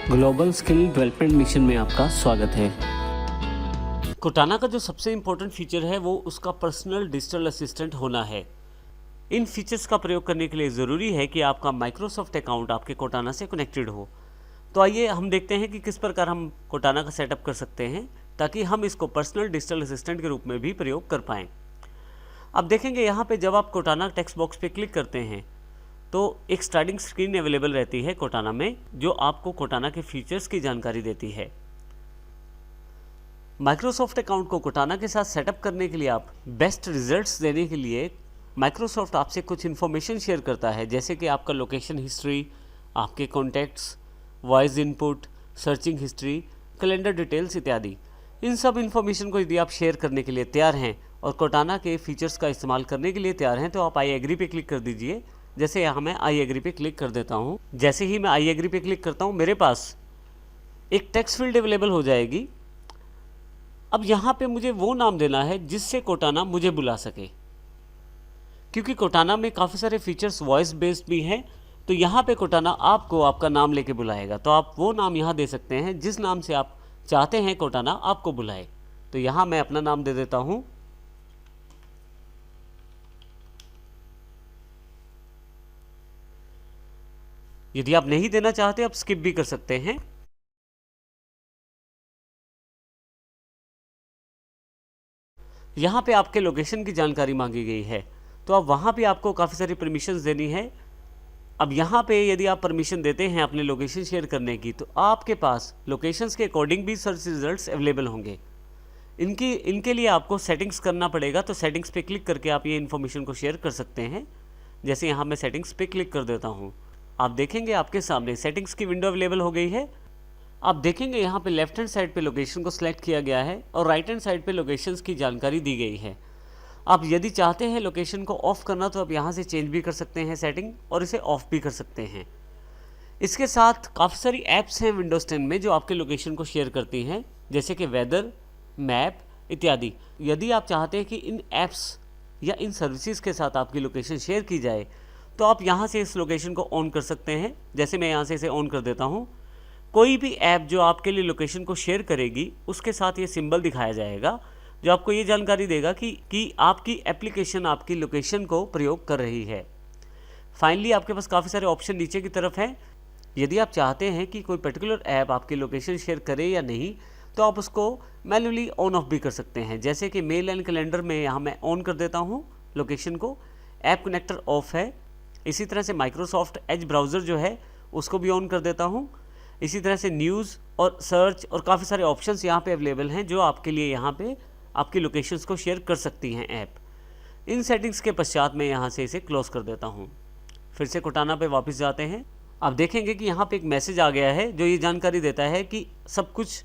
Global skill development mission में आपका स्वागत है। कोटाना का जो सबसे इम्पोर्टेंट फीचर है वो उसका पर्सनल डिजिटल असिस्टेंट होना है। इन फीचर्स का प्रयोग करने के लिए ज़रूरी है कि आपका माइक्रोसॉफ्ट अकाउंट आपके कोटाना से कनेक्टेड हो। तो आइए हम देखते हैं कि किस प्रकार हम कोटाना का सेटअप कर सकते हैं ताकि हम इसको पर्सनल डिजिटल असिस्टेंट के रूप में भी प्रयोग कर पाएँ। अब देखेंगे यहाँ पे जब आप कोटाना टेक्स्ट बॉक्स पे क्लिक करते हैं तो एक स्टार्टिंग स्क्रीन अवेलेबल रहती है कोटाना में, जो आपको कोटाना के फीचर्स की जानकारी देती है। माइक्रोसॉफ्ट अकाउंट को कोटाना के साथ सेटअप करने के लिए आप बेस्ट रिजल्ट्स देने के लिए माइक्रोसॉफ्ट आपसे कुछ इन्फॉर्मेशन शेयर करता है, जैसे कि आपका लोकेशन हिस्ट्री, आपके contacts, voice input, searching history, calendar details इत्यादि। इन सब इन्फॉर्मेशन को यदि आप शेयर करने के लिए तैयार हैं और कोटाना के फीचर्स का इस्तेमाल करने के लिए तैयार हैं तो आप आई एग्री पे क्लिक कर दीजिए। जैसे यहाँ मैं आई एग्री पे क्लिक कर देता हूँ। जैसे ही मैं आई एग्री पे क्लिक करता हूँ मेरे पास एक टेक्स्ट फील्ड अवेलेबल हो जाएगी। अब यहाँ पे मुझे वो नाम देना है जिससे कोटाना मुझे बुला सके, क्योंकि कोटाना में काफ़ी सारे फीचर्स वॉइस बेस्ड भी हैं। तो यहाँ पे कोटाना आपको आपका नाम लेके बुलाएगा, तो आप वो नाम यहाँ दे सकते हैं जिस नाम से आप चाहते हैं कोटाना आपको बुलाए। तो यहाँ मैं अपना नाम दे देता हूँ। यदि आप नहीं देना चाहते आप स्किप भी कर सकते हैं। यहाँ पे आपके लोकेशन की जानकारी मांगी गई है, तो अब वहाँ पे आपको काफ़ी सारी परमिशंस देनी है। अब यहाँ पे यदि आप परमिशन देते हैं अपने लोकेशन शेयर करने की, तो आपके पास लोकेशंस के अकॉर्डिंग भी सर्च रिजल्ट्स अवेलेबल होंगे। इनके लिए आपको सेटिंग्स करना पड़ेगा। तो सेटिंग्स पे क्लिक करके आप ये इन्फॉर्मेशन को शेयर कर सकते हैं। जैसे यहाँ मैं सेटिंग्स पे क्लिक कर देता हूँ, आप देखेंगे आपके सामने सेटिंग्स की विंडो अवेलेबल हो गई है। आप देखेंगे यहाँ पे लेफ्ट हैंड साइड पे लोकेशन को सिलेक्ट किया गया है और राइट हैंड साइड पे लोकेशंस की जानकारी दी गई है। आप यदि चाहते हैं लोकेशन को ऑफ करना तो आप यहाँ से चेंज भी कर सकते हैं सेटिंग, और इसे ऑफ भी कर सकते हैं। इसके साथ काफ़ी सारी ऐप्स हैं विंडोज़ 10 में जो आपके लोकेशन को शेयर करती हैं, जैसे कि वेदर, मैप इत्यादि। यदि आप चाहते हैं कि इन ऐप्स या इन सर्विसेज के साथ आपकी लोकेशन शेयर की जाए तो आप यहाँ से इस लोकेशन को ऑन कर सकते हैं। जैसे मैं यहाँ से इसे ऑन कर देता हूँ। कोई भी ऐप जो आपके लिए लोकेशन को शेयर करेगी उसके साथ ये सिंबल दिखाया जाएगा जो आपको ये जानकारी देगा कि आपकी एप्लीकेशन आपकी लोकेशन को प्रयोग कर रही है। फाइनली आपके पास काफ़ी सारे ऑप्शन नीचे की तरफ हैं। यदि आप चाहते हैं कि कोई पर्टिकुलर ऐप आपकी लोकेशन शेयर करे या नहीं तो आप उसको मैन्युअली ऑन ऑफ भी कर सकते हैं। जैसे कि मेल एंड कैलेंडर में यहाँ मैं ऑन कर देता हूँ लोकेशन को, ऐप कनेक्टर ऑफ है। इसी तरह से माइक्रोसॉफ्ट एज ब्राउज़र जो है उसको भी ऑन कर देता हूँ। इसी तरह से न्यूज़ और सर्च और काफ़ी सारे ऑप्शंस यहाँ पे अवेलेबल हैं जो आपके लिए यहाँ पे आपकी लोकेशंस को शेयर कर सकती हैं ऐप। इन सेटिंग्स के पश्चात मैं यहाँ से इसे क्लोज कर देता हूँ। फिर से कोटाना पे वापस जाते हैं। आप देखेंगे कि यहाँ पे एक मैसेज आ गया है जो ये जानकारी देता है कि सब कुछ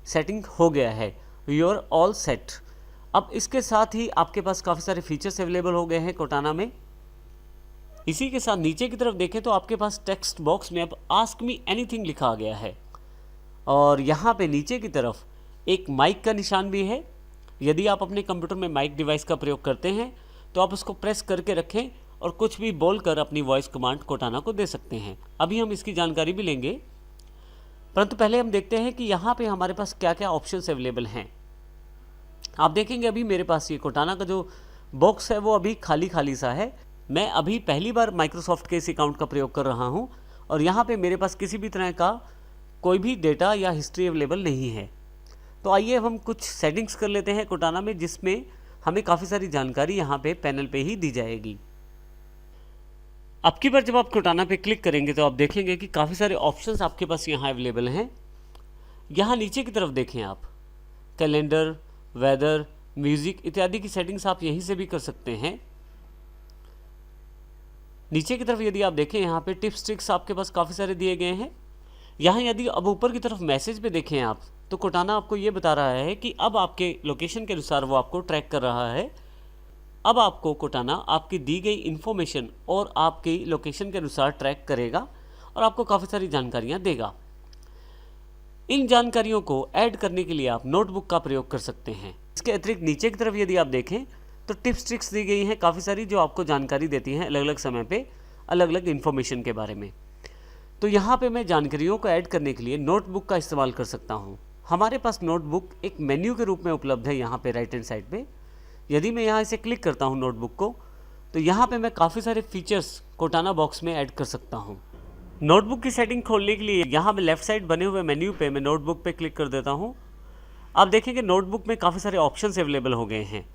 सेटिंग हो गया है, यू आर ऑल सेट। अब इसके साथ ही आपके पास काफ़ी सारे फीचर्स अवेलेबल हो गए हैं कोटाना में। इसी के साथ नीचे की तरफ देखें तो आपके पास टेक्स्ट बॉक्स में अब आस्क मी एनीथिंग लिखा गया है, और यहाँ पे नीचे की तरफ एक माइक का निशान भी है। यदि आप अपने कंप्यूटर में माइक डिवाइस का प्रयोग करते हैं तो आप उसको प्रेस करके रखें और कुछ भी बोलकर अपनी वॉइस कमांड कोटाना को दे सकते हैं। अभी हम इसकी जानकारी भी लेंगे, परंतु पहले हम देखते हैं कि यहाँ पे हमारे पास क्या क्या ऑप्शंस अवेलेबल हैं। आप देखेंगे अभी मेरे पास ये कोटाना का जो बॉक्स है वो अभी खाली खाली सा है। मैं अभी पहली बार माइक्रोसॉफ्ट के इस अकाउंट का प्रयोग कर रहा हूं और यहाँ पे मेरे पास किसी भी तरह का कोई भी डेटा या हिस्ट्री अवेलेबल नहीं है। तो आइए हम कुछ सेटिंग्स कर लेते हैं कोटाना में, जिसमें हमें काफ़ी सारी जानकारी यहाँ पे पैनल पे ही दी जाएगी। अब की बार जब आप कोटाना पे क्लिक करेंगे तो आप देखेंगे कि काफ़ी सारे ऑप्शंस आपके पास यहाँ अवेलेबल हैं। यहाँ नीचे की तरफ देखें आप कैलेंडर, वेदर, म्यूज़िक इत्यादि की सेटिंग्स आप यहीं से भी कर सकते हैं। नीचे की तरफ यदि आप देखें यहाँ पे टिप्स ट्रिक्स आपके पास काफ़ी सारे दिए गए हैं। यहाँ यदि अब ऊपर की तरफ मैसेज पे देखें आप तो कोटाना आपको ये बता रहा है कि अब आपके लोकेशन के अनुसार वो आपको ट्रैक कर रहा है। अब आपको कोटाना आपकी दी गई इन्फॉर्मेशन और आपकी लोकेशन के अनुसार ट्रैक करेगा और आपको काफ़ी सारी जानकारियाँ देगा। इन जानकारियों को ऐड करने के लिए आप नोटबुक का प्रयोग कर सकते हैं। इसके अतिरिक्त नीचे की तरफ यदि आप देखें तो टिप्स ट्रिक्स दी गई हैं काफ़ी सारी जो आपको जानकारी देती हैं अलग अलग समय पे अलग अलग इन्फॉर्मेशन के बारे में। तो यहाँ पे मैं जानकारियों को ऐड करने के लिए नोटबुक का इस्तेमाल कर सकता हूँ। हमारे पास नोटबुक एक मेन्यू के रूप में उपलब्ध है यहाँ पे राइट हैंड साइड पे। यदि मैं यहाँ इसे क्लिक करता हूँ नोटबुक को, तो यहाँ पे मैं काफ़ी सारे फीचर्स कोटाना बॉक्स में ऐड कर सकता हूँ। नोटबुक की सेटिंग खोलने के लिए यहाँ पे लेफ्ट साइड बने हुए मेन्यू पे मैं नोटबुक पे क्लिक कर देता हूँ। आप देखेंगे नोटबुक में काफ़ी सारे ऑप्शंस अवेलेबल हो गए हैं।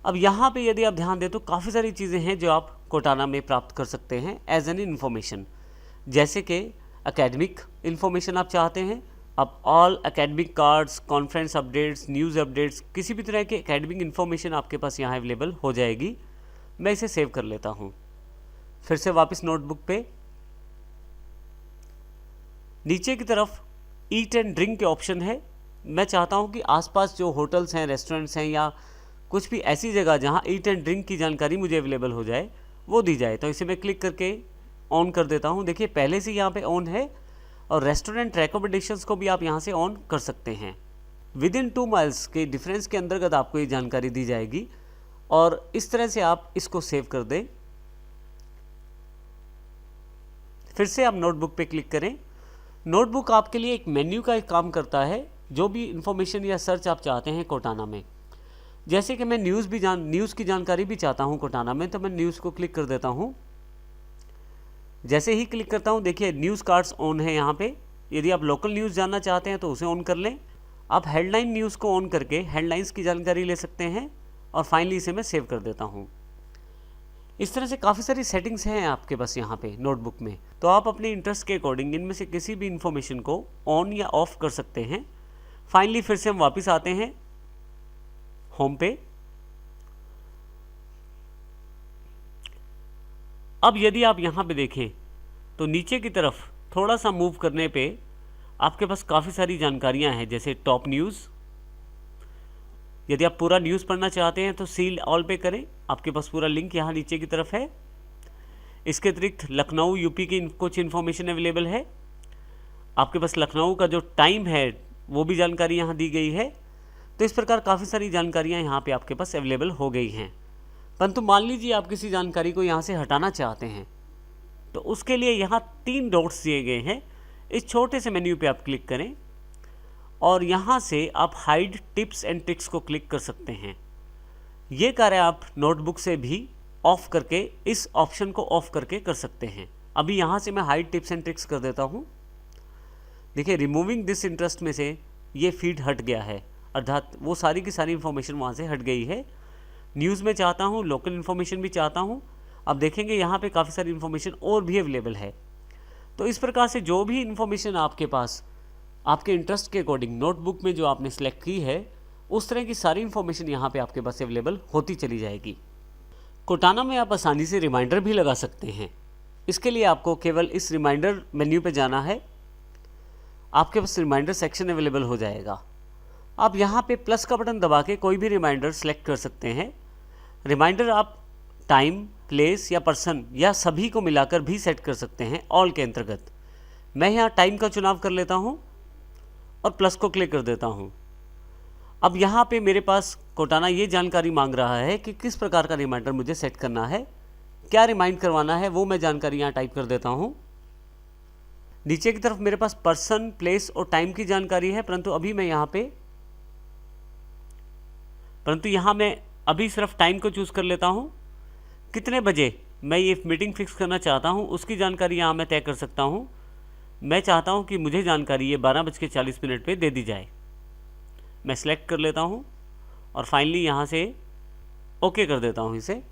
अब यहाँ पे यदि आप ध्यान दें तो काफ़ी सारी चीज़ें हैं जो आप कोटाना में प्राप्त कर सकते हैं एज एन इन्फॉर्मेशन। जैसे कि एकेडमिक इन्फॉर्मेशन आप चाहते हैं, आप all academic cards, conference updates, news updates, किसी भी तरह के एकेडमिक इन्फॉर्मेशन आपके पास यहाँ अवेलेबल हो जाएगी। मैं इसे सेव कर लेता हूँ। फिर से वापस नोटबुक पे नीचे की तरफ ईट एंड ड्रिंक के ऑप्शन है। मैं चाहता हूँ कि आसपास जो होटल्स हैं, रेस्टोरेंट्स हैं या कुछ भी ऐसी जगह जहाँ ईट एंड ड्रिंक की जानकारी मुझे अवेलेबल हो जाए वो दी जाए। तो इसे मैं क्लिक करके ऑन कर देता हूँ। देखिए पहले से यहाँ पे ऑन है और रेस्टोरेंट रिकमेंडेशंस को भी आप यहाँ से ऑन कर सकते हैं। विद इन 2 माइल्स के डिफरेंस के अंतर्गत आपको ये जानकारी दी जाएगी और इस तरह से आप इसको सेव कर दें। फिर से आप नोटबुक पे क्लिक करें। नोटबुक आपके लिए एक मेन्यू का एक काम करता है। जो भी इंफॉर्मेशन या सर्च आप चाहते हैं कोटाना में, जैसे कि मैं न्यूज़ की जानकारी भी चाहता हूं कोटाना में, तो मैं न्यूज़ को क्लिक कर देता हूं। जैसे ही क्लिक करता हूं देखिए न्यूज़ कार्ड्स ऑन है यहाँ पे। यदि आप लोकल न्यूज़ जानना चाहते हैं तो उसे ऑन कर लें। आप हेडलाइन न्यूज़ को ऑन करके हेडलाइंस की जानकारी ले सकते हैं और फाइनली इसे मैं सेव कर देता हूँ। इस तरह से काफ़ी सारी सेटिंग्स हैं आपके पास यहाँ पे नोटबुक में। तो आप अपने इंटरेस्ट के अकॉर्डिंग इनमें से किसी भी इंफॉर्मेशन को ऑन या ऑफ कर सकते हैं। फाइनली फिर से हम वापस आते हैं होम पे। अब यदि आप यहाँ पे देखें तो नीचे की तरफ थोड़ा सा मूव करने पे आपके पास काफ़ी सारी जानकारियाँ हैं, जैसे टॉप न्यूज़। यदि आप पूरा न्यूज़ पढ़ना चाहते हैं तो सील ऑल पे करें, आपके पास पूरा लिंक यहाँ नीचे की तरफ है। इसके अतिरिक्त लखनऊ यूपी की कुछ इन्फॉर्मेशन अवेलेबल है। आपके पास लखनऊ का जो टाइम है वो भी जानकारी यहाँ दी गई है। तो इस प्रकार काफ़ी सारी जानकारियाँ यहाँ पे आपके पास अवेलेबल हो गई हैं। परंतु मान लीजिए आप किसी जानकारी को यहाँ से हटाना चाहते हैं, तो उसके लिए यहाँ 3 डॉट्स दिए गए हैं। इस छोटे से मेन्यू पे आप क्लिक करें और यहाँ से आप हाइड टिप्स एंड ट्रिक्स को क्लिक कर सकते हैं। ये कार्य आप नोटबुक से भी ऑफ करके इस ऑप्शन को ऑफ करके कर सकते हैं। अभी यहाँ से मैं हाइड टिप्स एंड ट्रिक्स कर देता हूँ। देखिए रिमूविंग दिस इंटरेस्ट में से ये फीड हट गया है, अर्थात वो सारी की सारी इन्फॉर्मेशन वहाँ से हट गई है। न्यूज़ में चाहता हूँ, लोकल इन्फॉर्मेशन भी चाहता हूँ। अब देखेंगे यहाँ पे काफ़ी सारी इन्फॉर्मेशन और भी अवेलेबल है। तो इस प्रकार से जो भी इन्फॉर्मेशन आपके पास आपके इंटरेस्ट के अकॉर्डिंग नोटबुक में जो आपने सेलेक्ट की है, उस तरह की सारी इन्फॉर्मेशन यहाँ पे आपके पास अवेलेबल होती चली जाएगी। कोटाना में आप आसानी से रिमाइंडर भी लगा सकते हैं। इसके लिए आपको केवल इस रिमाइंडर मेन्यू पे जाना है। आपके पास रिमाइंडर सेक्शन अवेलेबल हो जाएगा। आप यहाँ पे प्लस का बटन दबा के कोई भी रिमाइंडर सेलेक्ट कर सकते हैं। रिमाइंडर आप टाइम, प्लेस या पर्सन या सभी को मिलाकर भी सेट कर सकते हैं ऑल के अंतर्गत। मैं यहाँ टाइम का चुनाव कर लेता हूँ और प्लस को क्लिक कर देता हूँ। अब यहाँ पे मेरे पास कोटाना ये जानकारी मांग रहा है कि किस प्रकार का रिमाइंडर मुझे सेट करना है, क्या रिमाइंड करवाना है, वो मैं जानकारी यहाँ टाइप कर देता हूँ। नीचे की तरफ मेरे पास पर्सन, प्लेस और टाइम की जानकारी है, परंतु यहाँ मैं अभी सिर्फ टाइम को चूज़ कर लेता हूँ। कितने बजे मैं ये मीटिंग फिक्स करना चाहता हूँ उसकी जानकारी यहाँ मैं तय कर सकता हूँ। मैं चाहता हूँ कि मुझे जानकारी ये 12:40 पे दे दी जाए। मैं सिलेक्ट कर लेता हूँ और फाइनली यहाँ से ओके कर देता हूँ इसे।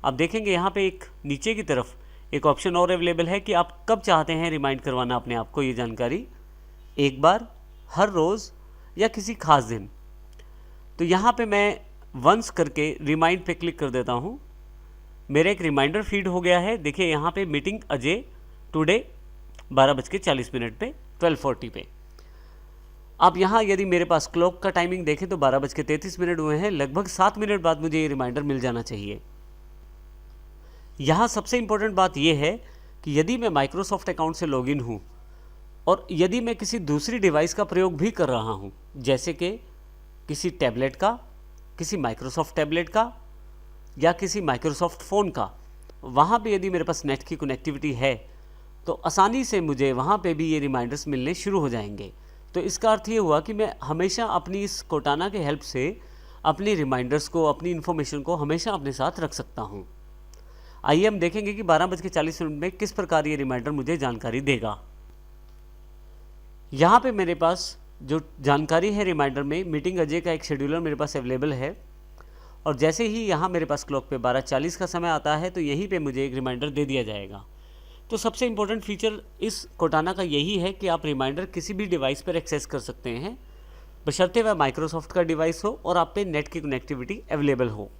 अब देखेंगे यहाँ पे एक नीचे की तरफ एक ऑप्शन और अवेलेबल है कि आप कब चाहते हैं रिमाइंड करवाना अपने आप को ये जानकारी, एक बार, हर रोज़ या किसी खास दिन। तो यहाँ पे मैं वंस करके रिमाइंड पे क्लिक कर देता हूँ। मेरा एक रिमाइंडर फीड हो गया है। देखिए यहाँ पे मीटिंग अजय टुडे 12:40 पे 12:40 पे। आप यहाँ यदि मेरे पास क्लॉक का टाइमिंग देखें तो 12:33 हुए हैं। लगभग 7 मिनट बाद मुझे ये रिमाइंडर मिल जाना चाहिए। यहाँ सबसे इम्पोर्टेंट बात यह है कि यदि मैं माइक्रोसॉफ्ट अकाउंट से लॉगिन हूँ और यदि मैं किसी दूसरी डिवाइस का प्रयोग भी कर रहा हूँ, जैसे कि किसी टैबलेट का, किसी माइक्रोसॉफ्ट टैबलेट का या किसी माइक्रोसॉफ्ट फ़ोन का, वहाँ पे यदि मेरे पास नेट की कनेक्टिविटी है तो आसानी से मुझे वहाँ पे भी ये रिमाइंडर्स मिलने शुरू हो जाएंगे। तो इसका अर्थ ये हुआ कि मैं हमेशा अपनी इस कोटाना के हेल्प से अपनी रिमाइंडर्स को, अपनी इन्फॉर्मेशन को हमेशा अपने साथ रख सकता हूँ। आइए हम देखेंगे कि 12:40 में किस प्रकार ये रिमाइंडर मुझे जानकारी देगा। यहाँ पे मेरे पास जो जानकारी है रिमाइंडर में, मीटिंग अजय का एक शेड्यूलर मेरे पास अवेलेबल है, और जैसे ही यहाँ मेरे पास क्लॉक पे 12:40 का समय आता है तो यहीं पे मुझे एक रिमाइंडर दे दिया जाएगा। तो सबसे इम्पोर्टेंट फीचर इस कोटाना का यही है कि आप रिमाइंडर किसी भी डिवाइस पर एक्सेस कर सकते हैं, बशर्ते वह माइक्रोसॉफ्ट का डिवाइस हो और आप पे नेट की कनेक्टिविटी अवेलेबल हो।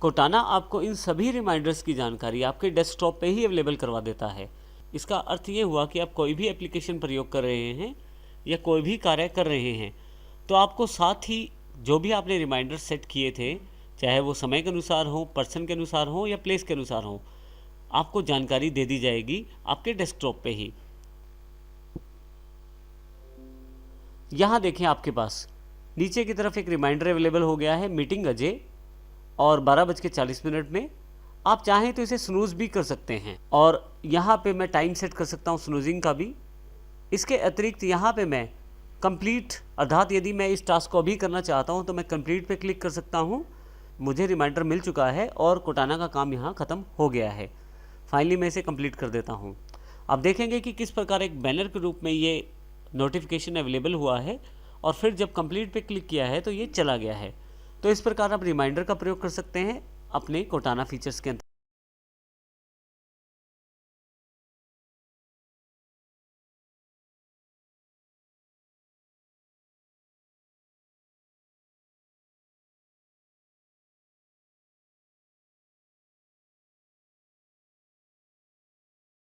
कोटाना आपको इन सभी रिमाइंडर्स की जानकारी आपके डेस्कटॉप पे ही अवेलेबल करवा देता है। इसका अर्थ ये हुआ कि आप कोई भी एप्लीकेशन प्रयोग कर रहे हैं या कोई भी कार्य कर रहे हैं तो आपको साथ ही जो भी आपने रिमाइंडर सेट किए थे, चाहे वो समय के अनुसार हो, पर्सन के अनुसार हो या प्लेस के अनुसार हो, आपको जानकारी दे दी जाएगी आपके डेस्कटॉप पे ही। यहाँ देखें, आपके पास नीचे की तरफ एक रिमाइंडर अवेलेबल हो गया है, मीटिंग अजय, और 12:40 में। आप चाहें तो इसे स्नूज भी कर सकते हैं, और यहाँ पे मैं टाइम सेट कर सकता हूँ स्नूजिंग का भी। इसके अतिरिक्त यहाँ पे मैं कंप्लीट, अर्थात यदि मैं इस टास्क को भी करना चाहता हूँ तो मैं कंप्लीट पे क्लिक कर सकता हूँ। मुझे रिमाइंडर मिल चुका है और कोटाना का काम यहाँ ख़त्म हो गया है। फाइनली मैं इसे कंप्लीट कर देता हूँ। आप देखेंगे कि किस प्रकार एक बैनर के रूप में ये नोटिफिकेशन अवेलेबल हुआ है, और फिर जब कंप्लीट पे क्लिक किया है तो ये चला गया है। तो इस प्रकार आप रिमाइंडर का प्रयोग कर सकते हैं अपने कोटाना फीचर्स के अंदर।